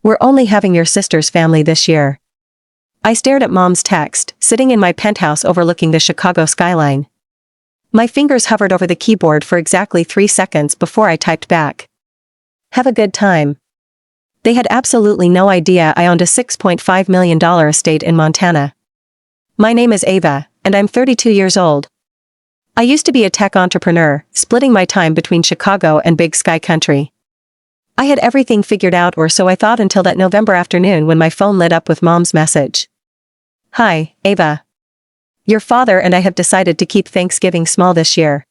We're only having your sister's family this year. I stared at Mom's text, sitting in my penthouse overlooking the Chicago skyline. My fingers hovered over the keyboard for exactly 3 seconds before I typed back. Have a good time. They had absolutely no idea I owned a $6.5 million estate in Montana. My name is Ava, and I'm 32 years old. I used to be a tech entrepreneur, splitting my time between Chicago and Big Sky Country. I had everything figured out, or so I thought, until that November afternoon when my phone lit up with Mom's message. Hi, Ava. Your father and I have decided to keep Thanksgiving small this year.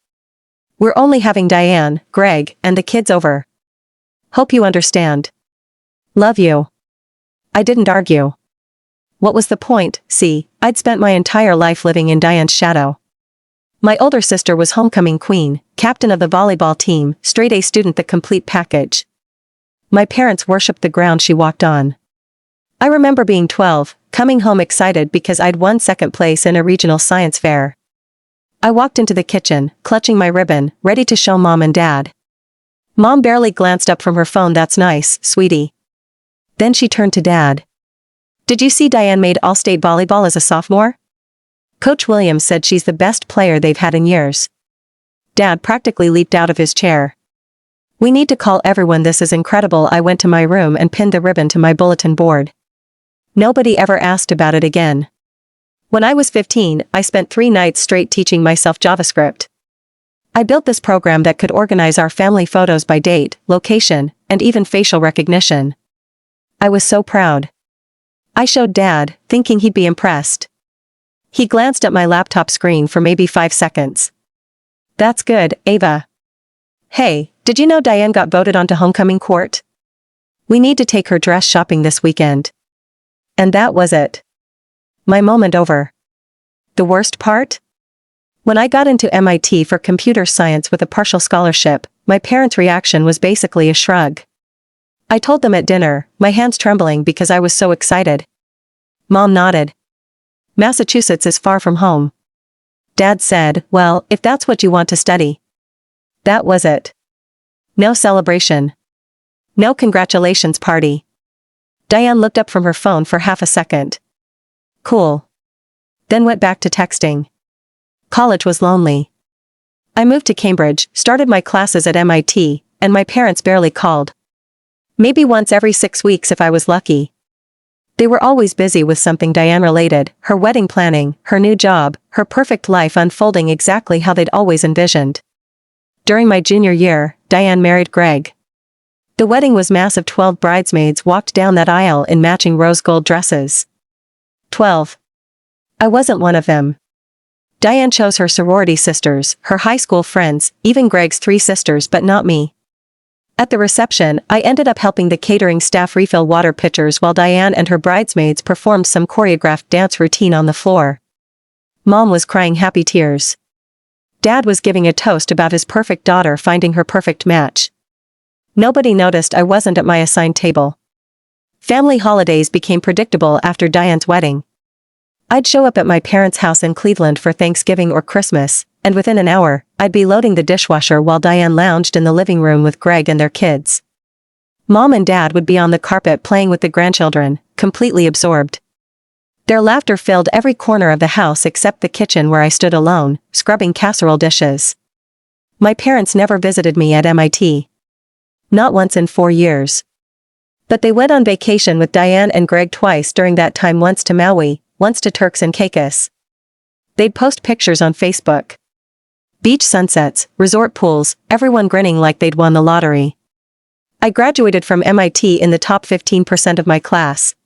We're only having Diane, Greg, and the kids over. Hope you understand. Love you. I didn't argue. What was the point? See, I'd spent my entire life living in Diane's shadow. My older sister was homecoming queen, captain of the volleyball team, straight A student, the complete package. My parents worshipped the ground she walked on. I remember being 12, coming home excited because I'd won second place in a regional science fair. I walked into the kitchen, clutching my ribbon, ready to show Mom and Dad. Mom barely glanced up from her phone. That's nice, sweetie. Then she turned to Dad. Did you see Diane made all-state volleyball as a sophomore? Coach Williams said she's the best player they've had in years. Dad practically leaped out of his chair. We need to call everyone. This is incredible. I went to my room and pinned the ribbon to my bulletin board. Nobody ever asked about it again. When I was 15, I spent 3 nights straight teaching myself JavaScript. I built this program that could organize our family photos by date, location, and even facial recognition. I was so proud. I showed Dad, thinking he'd be impressed. He glanced at my laptop screen for maybe 5 seconds. That's good, Ava. Hey, did you know Diane got voted onto homecoming court? We need to take her dress shopping this weekend. And that was it. My moment over. The worst part? When I got into MIT for computer science with a partial scholarship, my parents' reaction was basically a shrug. I told them at dinner, my hands trembling because I was so excited. Mom nodded. Massachusetts is far from home. Dad said, well, if that's what you want to study. That was it. No celebration. No congratulations party. Diane looked up from her phone for half a second. Cool. Then went back to texting. College was lonely. I moved to Cambridge, started my classes at MIT, and my parents barely called. Maybe once every 6 weeks if I was lucky. They were always busy with something Diane-related, her wedding planning, her new job, her perfect life unfolding exactly how they'd always envisioned. During my junior year, Diane married Greg. The wedding was massive. 12 bridesmaids walked down that aisle in matching rose gold dresses. 12. I wasn't one of them. Diane chose her sorority sisters, her high school friends, even Greg's 3 sisters, but not me. At the reception, I ended up helping the catering staff refill water pitchers while Diane and her bridesmaids performed some choreographed dance routine on the floor. Mom was crying happy tears. Dad was giving a toast about his perfect daughter finding her perfect match. Nobody noticed I wasn't at my assigned table. Family holidays became predictable after Diane's wedding. I'd show up at my parents' house in Cleveland for Thanksgiving or Christmas, and within an hour, I'd be loading the dishwasher while Diane lounged in the living room with Greg and their kids. Mom and Dad would be on the carpet playing with the grandchildren, completely absorbed. Their laughter filled every corner of the house except the kitchen where I stood alone, scrubbing casserole dishes. My parents never visited me at MIT. Not once in 4 years. But they went on vacation with Diane and Greg twice during that time, once to Maui, once to Turks and Caicos. They'd post pictures on Facebook. Beach sunsets, resort pools, everyone grinning like they'd won the lottery. I graduated from MIT in the top 15% of my class.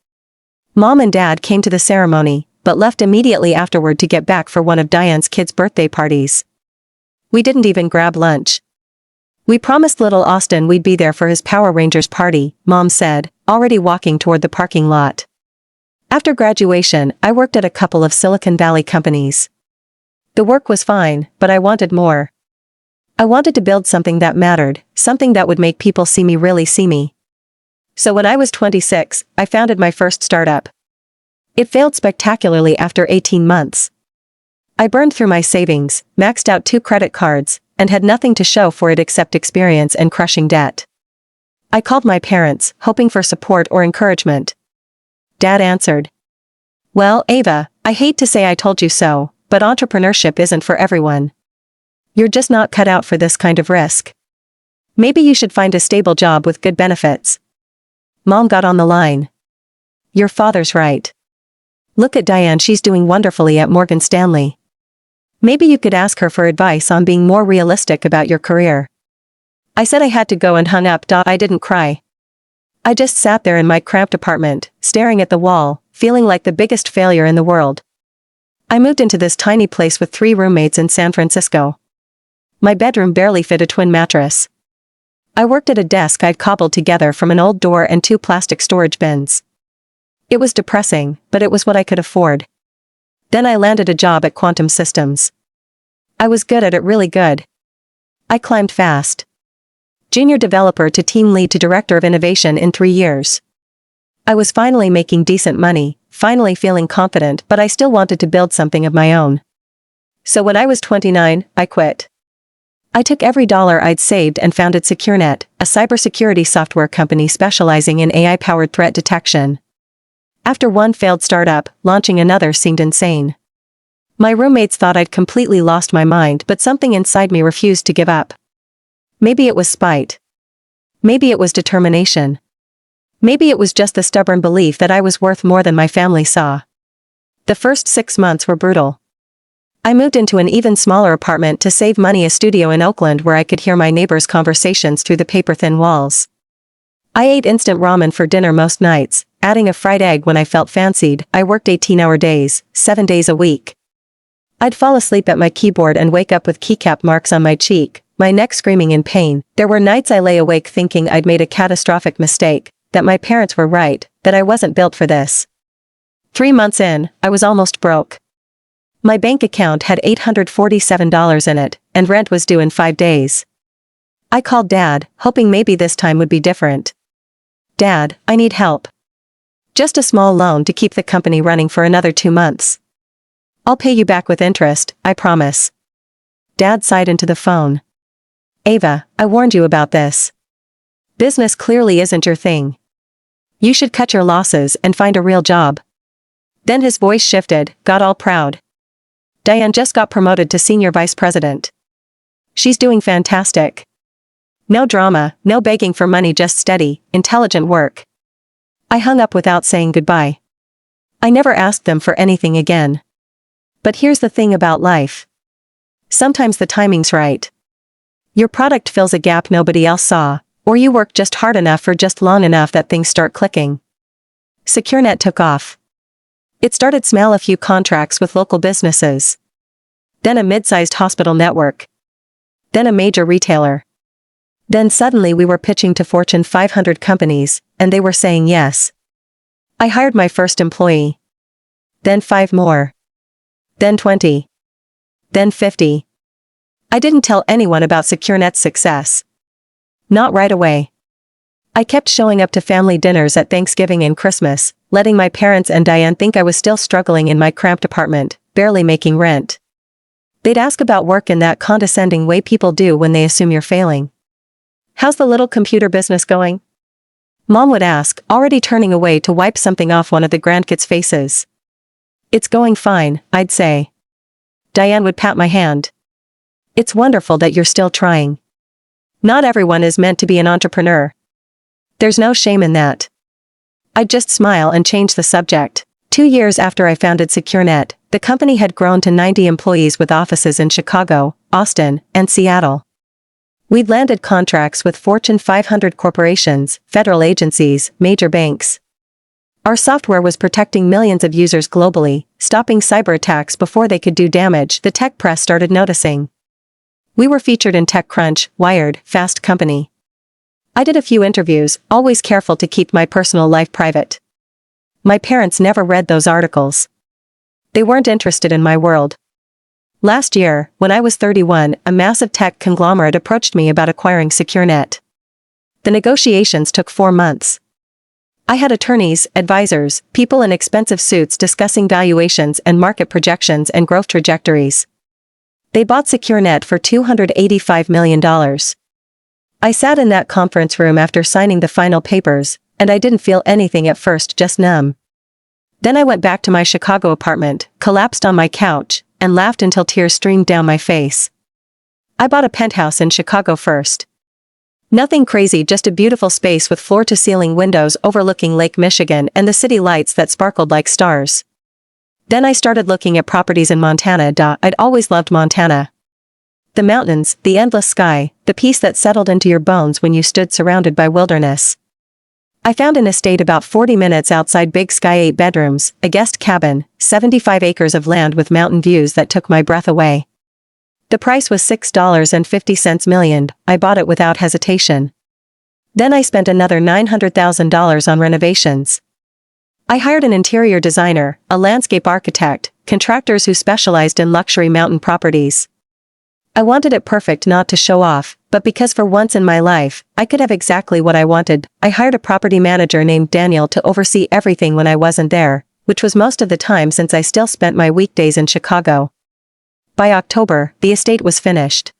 Mom and Dad came to the ceremony, but left immediately afterward to get back for one of Diane's kids' birthday parties. We didn't even grab lunch. We promised little Austin we'd be there for his Power Rangers party, Mom said, already walking toward the parking lot. After graduation, I worked at a couple of Silicon Valley companies. The work was fine, but I wanted more. I wanted to build something that mattered, something that would make people see me really see me. So when I was 26, I founded my first startup. It failed spectacularly after 18 months. I burned through my savings, maxed out 2 credit cards, and had nothing to show for it except experience and crushing debt. I called my parents, hoping for support or encouragement. Dad answered. Well, Ava, I hate to say I told you so, but entrepreneurship isn't for everyone. You're just not cut out for this kind of risk. Maybe you should find a stable job with good benefits. Mom got on the line. Your father's right. Look at Diane, she's doing wonderfully at Morgan Stanley. Maybe you could ask her for advice on being more realistic about your career. I said I had to go and hung up. I didn't cry. I just sat there in my cramped apartment, staring at the wall, feeling like the biggest failure in the world. I moved into this tiny place with 3 roommates in San Francisco. My bedroom barely fit a twin mattress. I worked at a desk I'd cobbled together from an old door and 2 plastic storage bins. It was depressing, but it was what I could afford. Then I landed a job at Quantum Systems. I was good at it, really good. I climbed fast. Junior developer to team lead to director of innovation in 3 years. I was finally making decent money, finally feeling confident, but I still wanted to build something of my own. So when I was 29, I quit. I took every dollar I'd saved and founded SecureNet, a cybersecurity software company specializing in AI-powered threat detection. After one failed startup, launching another seemed insane. My roommates thought I'd completely lost my mind, but something inside me refused to give up. Maybe it was spite. Maybe it was determination. Maybe it was just the stubborn belief that I was worth more than my family saw. The first 6 months were brutal. I moved into an even smaller apartment to save money, a studio in Oakland where I could hear my neighbors' conversations through the paper-thin walls. I ate instant ramen for dinner most nights, adding a fried egg when I felt fancied. I worked 18-hour days, 7 days a week. I'd fall asleep at my keyboard and wake up with keycap marks on my cheek, my neck screaming in pain. There were nights I lay awake thinking I'd made a catastrophic mistake, that my parents were right, that I wasn't built for this. 3 months in, I was almost broke. My bank account had $847 in it, and rent was due in 5 days. I called Dad, hoping maybe this time would be different. Dad, I need help. Just a small loan to keep the company running for another 2 months. I'll pay you back with interest, I promise. Dad sighed into the phone. Ava, I warned you about this. Business clearly isn't your thing. You should cut your losses and find a real job. Then his voice shifted, got all proud. Diane just got promoted to senior vice president. She's doing fantastic. No drama, no begging for money, just steady, intelligent work. I hung up without saying goodbye. I never asked them for anything again. But here's the thing about life. Sometimes the timing's right. Your product fills a gap nobody else saw, or you work just hard enough for just long enough that things start clicking. SecureNet took off. It started small, a few contracts with local businesses. Then a mid-sized hospital network. Then a major retailer. Then suddenly we were pitching to Fortune 500 companies, and they were saying yes. I hired my first employee. Then 5 more. Then 20. Then 50. I didn't tell anyone about SecureNet's success. Not right away. I kept showing up to family dinners at Thanksgiving and Christmas, letting my parents and Diane think I was still struggling in my cramped apartment, barely making rent. They'd ask about work in that condescending way people do when they assume you're failing. How's the little computer business going? Mom would ask, already turning away to wipe something off one of the grandkids' faces. It's going fine, I'd say. Diane would pat my hand. It's wonderful that you're still trying. Not everyone is meant to be an entrepreneur. There's no shame in that. I'd just smile and change the subject. 2 years after I founded SecureNet, the company had grown to 90 employees with offices in Chicago, Austin, and Seattle. We'd landed contracts with Fortune 500 corporations, federal agencies, major banks. Our software was protecting millions of users globally, stopping cyber attacks before they could do damage. The tech press started noticing. We were featured in TechCrunch, Wired, Fast Company. I did a few interviews, always careful to keep my personal life private. My parents never read those articles. They weren't interested in my world. Last year, when I was 31, a massive tech conglomerate approached me about acquiring SecureNet. The negotiations took 4 months. I had attorneys, advisors, people in expensive suits discussing valuations and market projections and growth trajectories. They bought SecureNet for $285 million. I sat in that conference room after signing the final papers, and I didn't feel anything at first, just numb. Then I went back to my Chicago apartment, collapsed on my couch, and laughed until tears streamed down my face. I bought a penthouse in Chicago first. Nothing crazy, just a beautiful space with floor-to-ceiling windows overlooking Lake Michigan and the city lights that sparkled like stars. Then I started looking at properties in Montana. I'd always loved Montana. The mountains, the endless sky, the peace that settled into your bones when you stood surrounded by wilderness. I found an estate about 40 minutes outside Big Sky, 8 bedrooms, a guest cabin, 75 acres of land with mountain views that took my breath away. The price was $6.50 million. I bought it without hesitation. Then I spent another $900,000 on renovations. I hired an interior designer, a landscape architect, contractors who specialized in luxury mountain properties. I wanted it perfect, not to show off, but because for once in my life, I could have exactly what I wanted. I hired a property manager named Daniel to oversee everything when I wasn't there, which was most of the time since I still spent my weekdays in Chicago. By October, the estate was finished.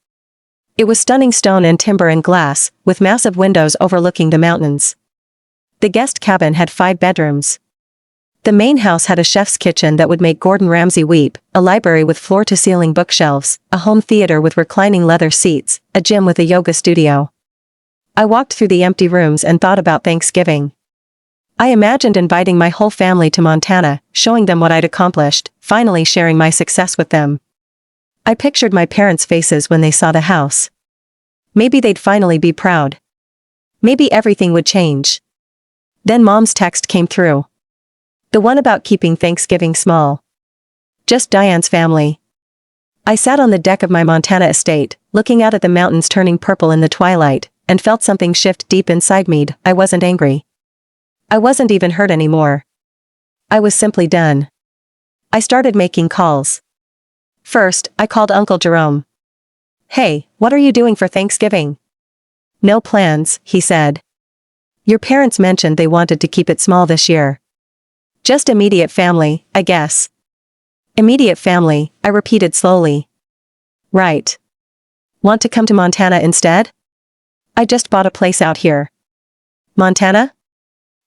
It was stunning stone and timber and glass, with massive windows overlooking the mountains. The guest cabin had 5 bedrooms. The main house had a chef's kitchen that would make Gordon Ramsay weep, a library with floor-to-ceiling bookshelves, a home theater with reclining leather seats, a gym with a yoga studio. I walked through the empty rooms and thought about Thanksgiving. I imagined inviting my whole family to Montana, showing them what I'd accomplished, finally sharing my success with them. I pictured my parents' faces when they saw the house. Maybe they'd finally be proud. Maybe everything would change. Then Mom's text came through. The one about keeping Thanksgiving small. Just Diane's family. I sat on the deck of my Montana estate, looking out at the mountains turning purple in the twilight, and felt something shift deep inside me. I wasn't angry. I wasn't even hurt anymore. I was simply done. I started making calls. First, I called Uncle Jerome. "Hey, what are you doing for Thanksgiving?" "No plans," he said. "Your parents mentioned they wanted to keep it small this year." "Just immediate family, I guess." "Immediate family," I repeated slowly. "Right. Want to come to Montana instead?" "I just bought a place out here." "Montana?"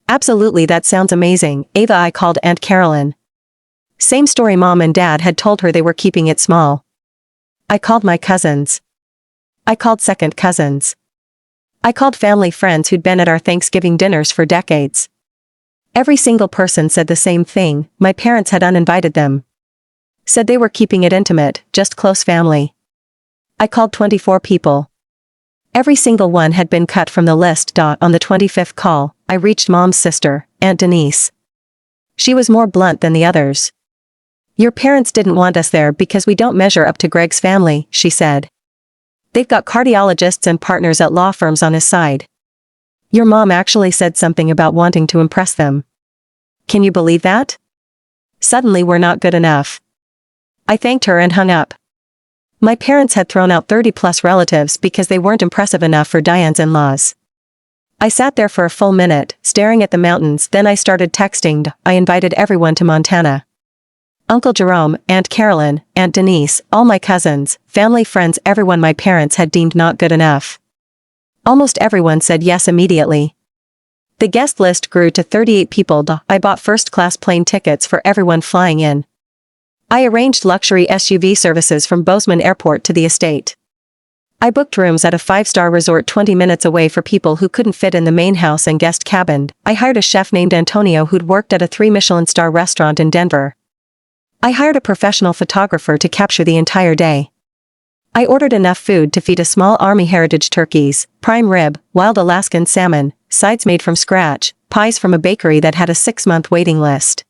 "Absolutely, that sounds amazing, Ava." I called Aunt Carolyn. Same story, Mom and Dad had told her they were keeping it small. I called my cousins. I called second cousins. I called family friends who'd been at our Thanksgiving dinners for decades. Every single person said the same thing: my parents had uninvited them. Said they were keeping it intimate, just close family. I called 24 people. Every single one had been cut from the list. On the 25th call, I reached Mom's sister, Aunt Denise. She was more blunt than the others. "Your parents didn't want us there because we don't measure up to Greg's family," she said. "They've got cardiologists and partners at law firms on his side. Your mom actually said something about wanting to impress them. Can you believe that? Suddenly we're not good enough." I thanked her and hung up. My parents had thrown out 30-plus relatives because they weren't impressive enough for Diane's in-laws. I sat there for a full minute, staring at the mountains. Then I started texting. I invited everyone to Montana. Uncle Jerome, Aunt Carolyn, Aunt Denise, all my cousins, family friends, everyone my parents had deemed not good enough. Almost everyone said yes immediately. The guest list grew to 38 people. I bought first-class plane tickets for everyone flying in. I arranged luxury SUV services from Bozeman Airport to the estate. I booked rooms at a 5-star resort 20 minutes away for people who couldn't fit in the main house and guest cabin. I hired a chef named Antonio who'd worked at a 3-Michelin-star restaurant in Denver. I hired a professional photographer to capture the entire day. I ordered enough food to feed a small Army Heritage turkeys, prime rib, wild Alaskan salmon, sides made from scratch, pies from a bakery that had a 6-month waiting list.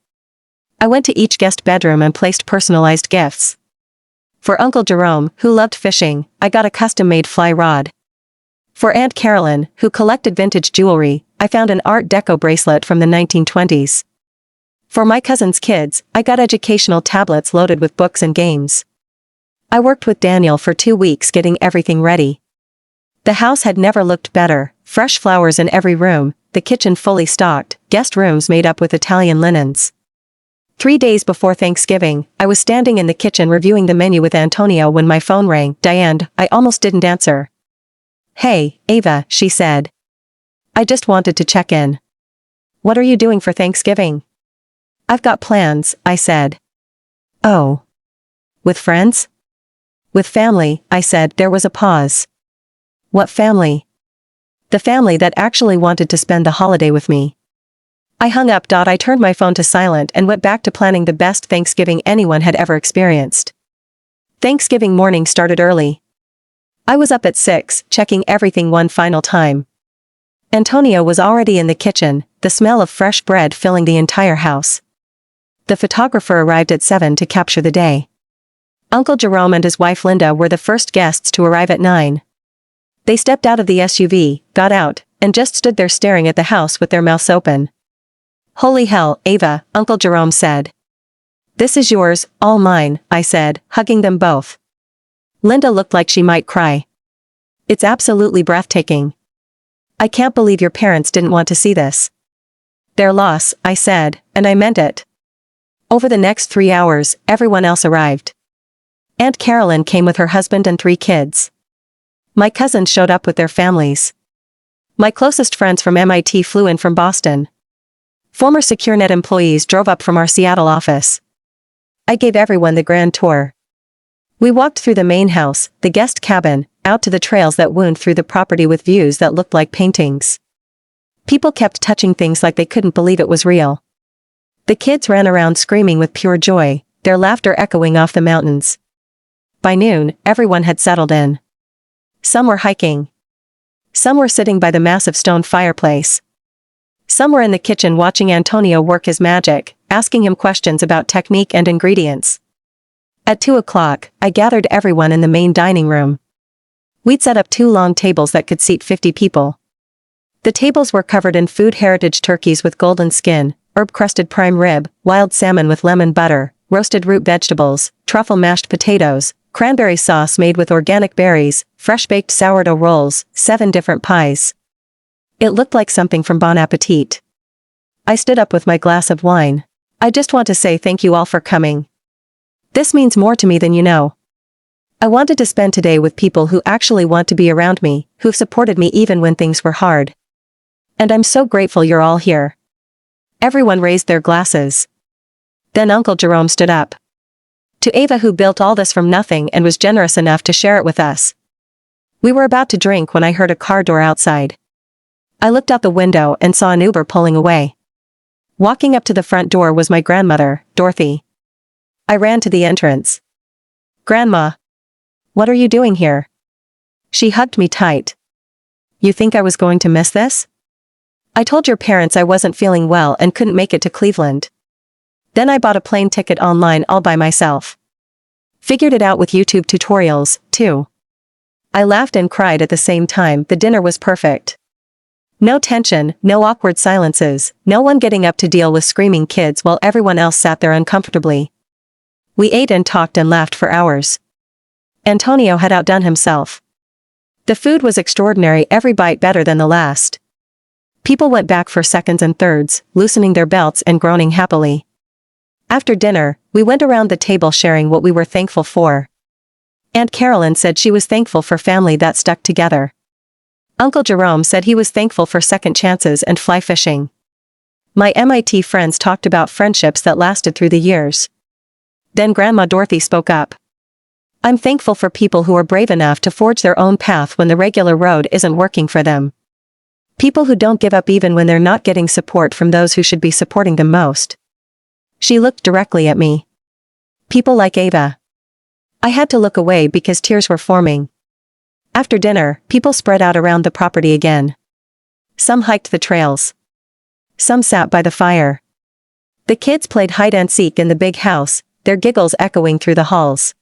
I went to each guest bedroom and placed personalized gifts. For Uncle Jerome, who loved fishing, I got a custom-made fly rod. For Aunt Carolyn, who collected vintage jewelry, I found an Art Deco bracelet from the 1920s. For my cousin's kids, I got educational tablets loaded with books and games. I worked with Daniel for 2 weeks getting everything ready. The house had never looked better: fresh flowers in every room, the kitchen fully stocked, guest rooms made up with Italian linens. 3 days before Thanksgiving, I was standing in the kitchen reviewing the menu with Antonio when my phone rang. "Diane," I almost didn't answer. "Hey, Ava," she said. "I just wanted to check in. What are you doing for Thanksgiving?" "I've got plans," I said. "Oh. With friends?" "With family," I said. There was a pause. "What family?" "The family that actually wanted to spend the holiday with me." I hung up. I turned my phone to silent and went back to planning the best Thanksgiving anyone had ever experienced. Thanksgiving morning started early. I was up at 6, checking everything one final time. Antonio was already in the kitchen, the smell of fresh bread filling the entire house. The photographer arrived at 7 to capture the day. Uncle Jerome and his wife Linda were the first guests to arrive at 9. They stepped out of the SUV, got out, and just stood there staring at the house with their mouths open. "Holy hell, Ava," Uncle Jerome said. "This is yours, all mine," I said, hugging them both. Linda looked like she might cry. "It's absolutely breathtaking. I can't believe your parents didn't want to see this." "Their loss," I said, and I meant it. Over the next 3 hours, everyone else arrived. Aunt Carolyn came with her husband and 3 kids. My cousins showed up with their families. My closest friends from MIT flew in from Boston. Former SecureNet employees drove up from our Seattle office. I gave everyone the grand tour. We walked through the main house, the guest cabin, out to the trails that wound through the property with views that looked like paintings. People kept touching things like they couldn't believe it was real. The kids ran around screaming with pure joy, their laughter echoing off the mountains. By noon, everyone had settled in. Some were hiking. Some were sitting by the massive stone fireplace. Some were in the kitchen watching Antonio work his magic, asking him questions about technique and ingredients. At 2 o'clock, I gathered everyone in the main dining room. We'd set up 2 long tables that could seat 50 people. The tables were covered in food heritage turkeys with golden skin, herb-crusted prime rib, wild salmon with lemon butter, roasted root vegetables, truffle mashed potatoes, cranberry sauce made with organic berries, fresh-baked sourdough rolls, 7 different pies. It looked like something from Bon Appetit. I stood up with my glass of wine. "I just want to say thank you all for coming. This means more to me than you know. I wanted to spend today with people who actually want to be around me, who've supported me even when things were hard. And I'm so grateful you're all here." Everyone raised their glasses. Then Uncle Jerome stood up. "To Ava, who built all this from nothing and was generous enough to share it with us." We were about to drink when I heard a car door outside. I looked out the window and saw an Uber pulling away. Walking up to the front door was my grandmother, Dorothy. I ran to the entrance. "Grandma. What are you doing here?" She hugged me tight. "You think I was going to miss this? I told your parents I wasn't feeling well and couldn't make it to Cleveland. Then I bought a plane ticket online all by myself. Figured it out with YouTube tutorials, too." I laughed and cried at the same time. The dinner was perfect. No tension, no awkward silences, no one getting up to deal with screaming kids while everyone else sat there uncomfortably. We ate and talked and laughed for hours. Antonio had outdone himself. The food was extraordinary, every bite better than the last. People went back for seconds and thirds, loosening their belts and groaning happily. After dinner, we went around the table sharing what we were thankful for. Aunt Carolyn said she was thankful for family that stuck together. Uncle Jerome said he was thankful for second chances and fly fishing. My MIT friends talked about friendships that lasted through the years. Then Grandma Dorothy spoke up. "I'm thankful for people who are brave enough to forge their own path when the regular road isn't working for them. People who don't give up even when they're not getting support from those who should be supporting them most." She looked directly at me. "People like Ava." I had to look away because tears were forming. After dinner, people spread out around the property again. Some hiked the trails. Some sat by the fire. The kids played hide and seek in the big house, their giggles echoing through the halls.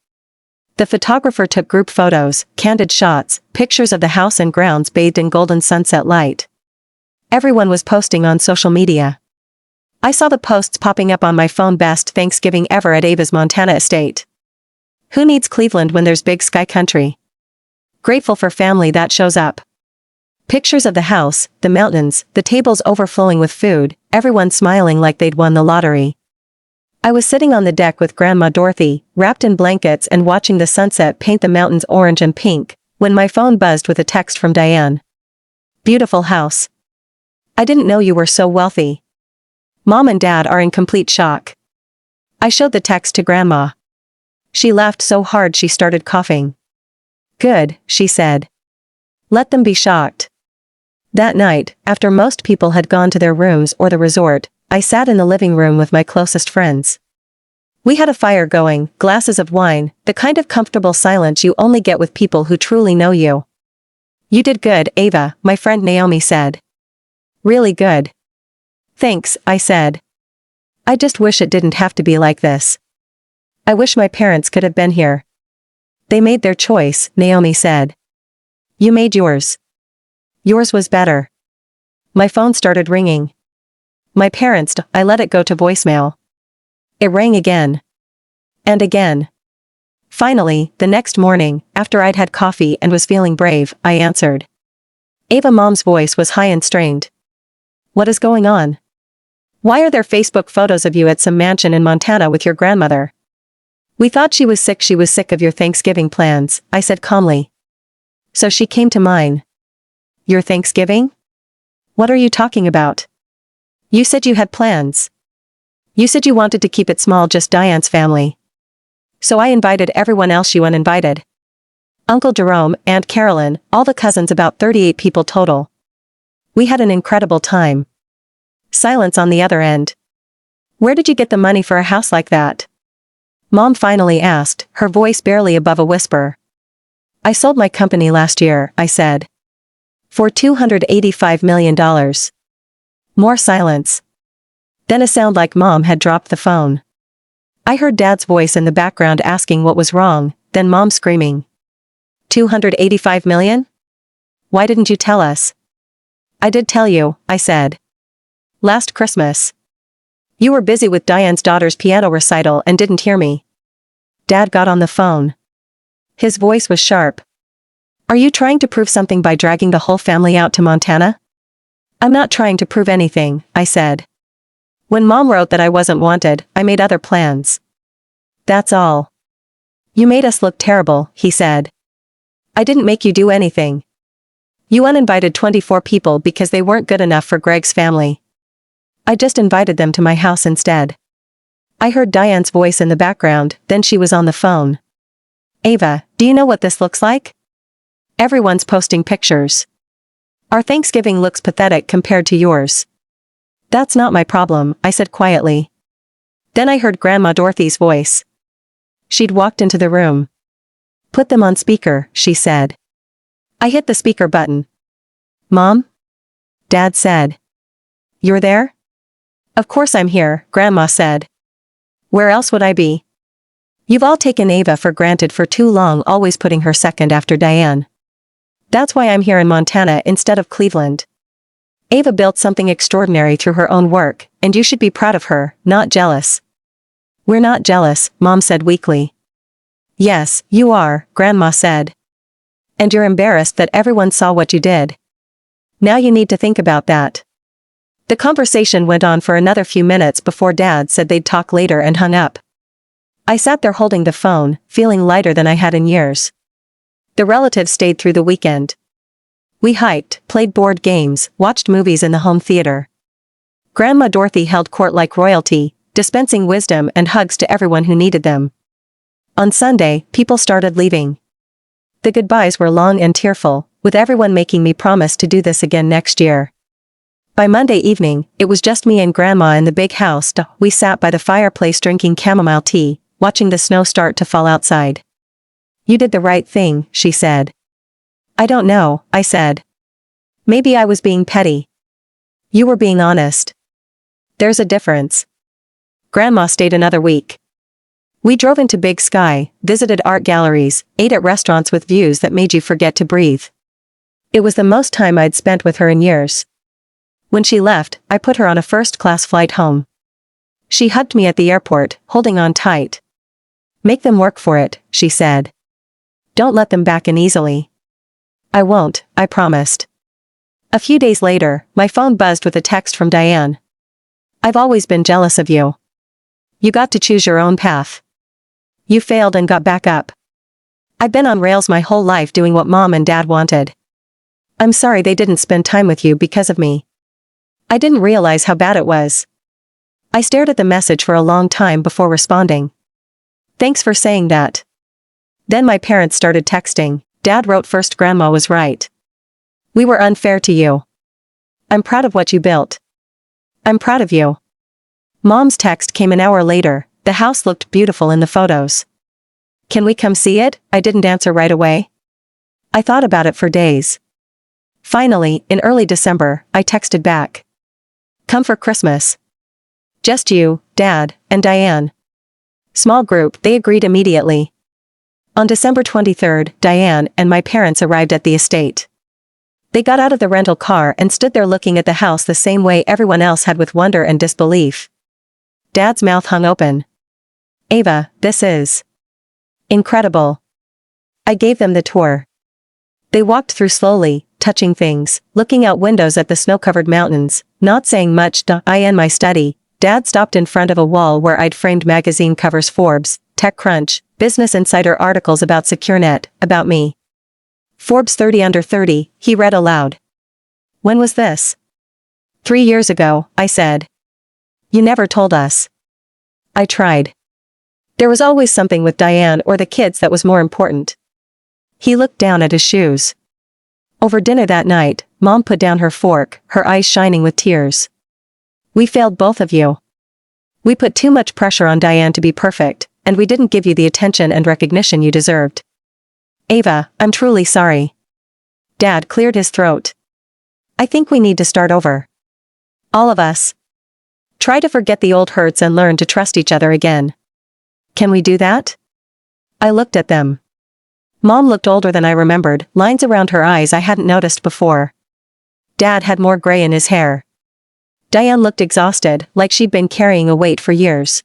The photographer took group photos, candid shots, pictures of the house and grounds bathed in golden sunset light. Everyone was posting on social media. I saw the posts popping up on my phone. "Best Thanksgiving ever at Ava's Montana estate. Who needs Cleveland when there's big sky country? Grateful for family that shows up." Pictures of the house, the mountains, the tables overflowing with food, everyone smiling like they'd won the lottery. I was sitting on the deck with Grandma Dorothy, wrapped in blankets and watching the sunset paint the mountains orange and pink, when my phone buzzed with a text from Diane. Beautiful house. I didn't know you were so wealthy. Mom and Dad are in complete shock. I showed the text to Grandma. She laughed so hard she started coughing. Good, she said. Let them be shocked. That night, after most people had gone to their rooms or the resort, I sat in the living room with my closest friends. We had a fire going, glasses of wine, the kind of comfortable silence you only get with people who truly know you. You did good, Ava, my friend Naomi said. Really good. Thanks, I said. I just wish it didn't have to be like this. I wish my parents could have been here. They made their choice, Naomi said. You made yours. Yours was better. My phone started ringing. My parents, I let it go to voicemail. It rang again. And again. Finally, the next morning, after I'd had coffee and was feeling brave, I answered. Ava, Mom's voice was high and strained. What is going on? Why are there Facebook photos of you at some mansion in Montana with your grandmother? We thought she was sick of your Thanksgiving plans, I said calmly. So she came to mine. Your Thanksgiving? What are you talking about? You said you had plans. You said you wanted to keep it small, just Diane's family. So I invited everyone else you uninvited. Uncle Jerome, Aunt Carolyn, all the cousins, about 38 people total. We had an incredible time. Silence on the other end. Where did you get the money for a house like that? Mom finally asked, her voice barely above a whisper. I sold my company last year, I said. For $285 million. More silence. Then a sound like Mom had dropped the phone. I heard Dad's voice in the background asking what was wrong, then Mom screaming. 285 million? Why didn't you tell us? I did tell you, I said. Last Christmas. You were busy with Diane's daughter's piano recital and didn't hear me. Dad got on the phone. His voice was sharp. Are you trying to prove something by dragging the whole family out to Montana? I'm not trying to prove anything, I said. When Mom wrote that I wasn't wanted, I made other plans. That's all. You made us look terrible, he said. I didn't make you do anything. You uninvited 24 people because they weren't good enough for Greg's family. I just invited them to my house instead. I heard Diane's voice in the background, then she was on the phone. Ava, do you know what this looks like? Everyone's posting pictures. Our Thanksgiving looks pathetic compared to yours. That's not my problem, I said quietly. Then I heard Grandma Dorothy's voice. She'd walked into the room. Put them on speaker, she said. I hit the speaker button. Mom? Dad said. You're there? Of course I'm here, Grandma said. Where else would I be? You've all taken Ava for granted for too long, always putting her second after Diane. That's why I'm here in Montana instead of Cleveland. Ava built something extraordinary through her own work, and you should be proud of her, not jealous. We're not jealous, Mom said weakly. Yes, you are, Grandma said. And you're embarrassed that everyone saw what you did. Now you need to think about that. The conversation went on for another few minutes before Dad said they'd talk later and hung up. I sat there holding the phone, feeling lighter than I had in years. The relatives stayed through the weekend. We hiked, played board games, watched movies in the home theater. Grandma Dorothy held court like royalty, dispensing wisdom and hugs to everyone who needed them. On Sunday, people started leaving. The goodbyes were long and tearful, with everyone making me promise to do this again next year. By Monday evening, it was just me and Grandma in the big house. We sat by the fireplace drinking chamomile tea, watching the snow start to fall outside. You did the right thing, she said. I don't know, I said. Maybe I was being petty. You were being honest. There's a difference. Grandma stayed another week. We drove into Big Sky, visited art galleries, ate at restaurants with views that made you forget to breathe. It was the most time I'd spent with her in years. When she left, I put her on a first-class flight home. She hugged me at the airport, holding on tight. Make them work for it, she said. Don't let them back in easily. I won't, I promised. A few days later, my phone buzzed with a text from Diane. I've always been jealous of you. You got to choose your own path. You failed and got back up. I've been on rails my whole life doing what mom and dad wanted. I'm sorry they didn't spend time with you because of me. I didn't realize how bad it was. I stared at the message for a long time before responding. Thanks for saying that. Then my parents started texting. Dad wrote first, Grandma was right. We were unfair to you. I'm proud of what you built. I'm proud of you. Mom's text came an hour later. The house looked beautiful in the photos. Can we come see it? I didn't answer right away. I thought about it for days. Finally, in early December, I texted back. Come for Christmas. Just you, Dad, and Diane. Small group, they agreed immediately. On December 23rd, Diane and my parents arrived at the estate. They got out of the rental car and stood there looking at the house the same way everyone else had, with wonder and disbelief. Dad's mouth hung open. Ava, this is incredible. I gave them the tour. They walked through slowly, touching things, looking out windows at the snow-covered mountains, not saying much. I in my study, Dad stopped in front of a wall where I'd framed magazine covers, Forbes, TechCrunch, Business Insider articles about SecureNet, about me. Forbes 30 under 30, he read aloud. When was this? 3 years ago, I said. You never told us. I tried. There was always something with Diane or the kids that was more important. He looked down at his shoes. Over dinner that night, Mom put down her fork, her eyes shining with tears. We failed both of you. We put too much pressure on Diane to be perfect, and we didn't give you the attention and recognition you deserved. Ava, I'm truly sorry. Dad cleared his throat. I think we need to start over. All of us. Try to forget the old hurts and learn to trust each other again. Can we do that? I looked at them. Mom looked older than I remembered, lines around her eyes I hadn't noticed before. Dad had more gray in his hair. Diane looked exhausted, like she'd been carrying a weight for years.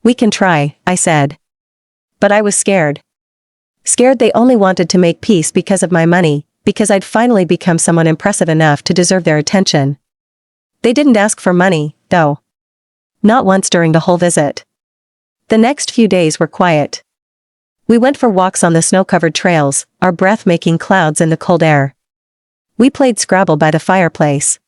We can try, I said. But I was scared. Scared they only wanted to make peace because of my money, because I'd finally become someone impressive enough to deserve their attention. They didn't ask for money, though. Not once during the whole visit. The next few days were quiet. We went for walks on the snow-covered trails, our breath making clouds in the cold air. We played Scrabble by the fireplace.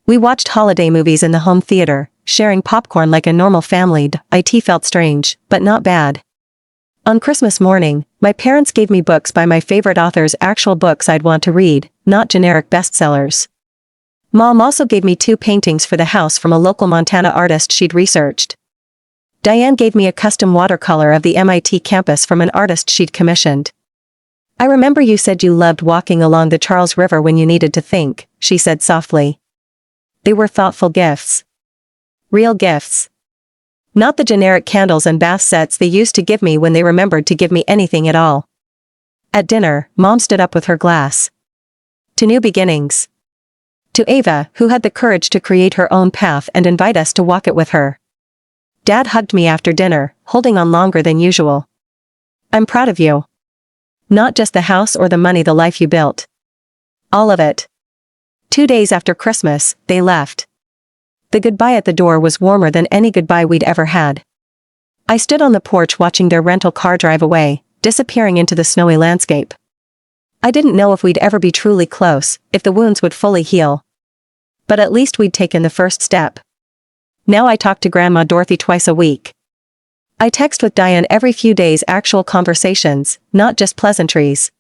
We watched holiday movies in the home theater, sharing popcorn like a normal family. It felt strange, but not bad. On Christmas morning, my parents gave me books by my favorite authors, actual books I'd want to read, not generic bestsellers. Mom also gave me 2 paintings for the house from a local Montana artist she'd researched. Diane gave me a custom watercolor of the MIT campus from an artist she'd commissioned. I remember you said you loved walking along the Charles River when you needed to think, she said softly. They were thoughtful gifts. Real gifts. Not the generic candles and bath sets they used to give me when they remembered to give me anything at all. At dinner, Mom stood up with her glass. To new beginnings. To Ava, who had the courage to create her own path and invite us to walk it with her. Dad hugged me after dinner, holding on longer than usual. I'm proud of you. Not just the house or the money, the life you built. All of it. 2 days after Christmas, they left. The goodbye at the door was warmer than any goodbye we'd ever had. I stood on the porch watching their rental car drive away, disappearing into the snowy landscape. I didn't know if we'd ever be truly close, if the wounds would fully heal. But at least we'd taken the first step. Now I talk to Grandma Dorothy twice a week. I text with Diane every few days, actual conversations, not just pleasantries.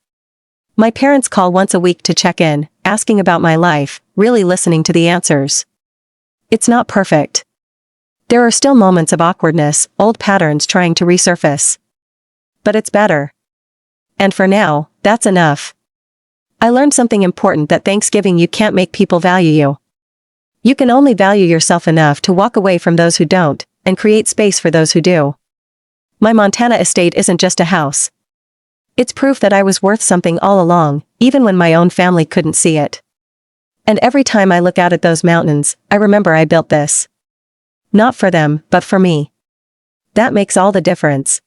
My parents call once a week to check in, asking about my life, really listening to the answers. It's not perfect. There are still moments of awkwardness, old patterns trying to resurface. But it's better. And for now, that's enough. I learned something important, that Thanksgiving you can't make people value you. You can only value yourself enough to walk away from those who don't, and create space for those who do. My Montana estate isn't just a house. It's proof that I was worth something all along, even when my own family couldn't see it. And every time I look out at those mountains, I remember I built this. Not for them, but for me. That makes all the difference.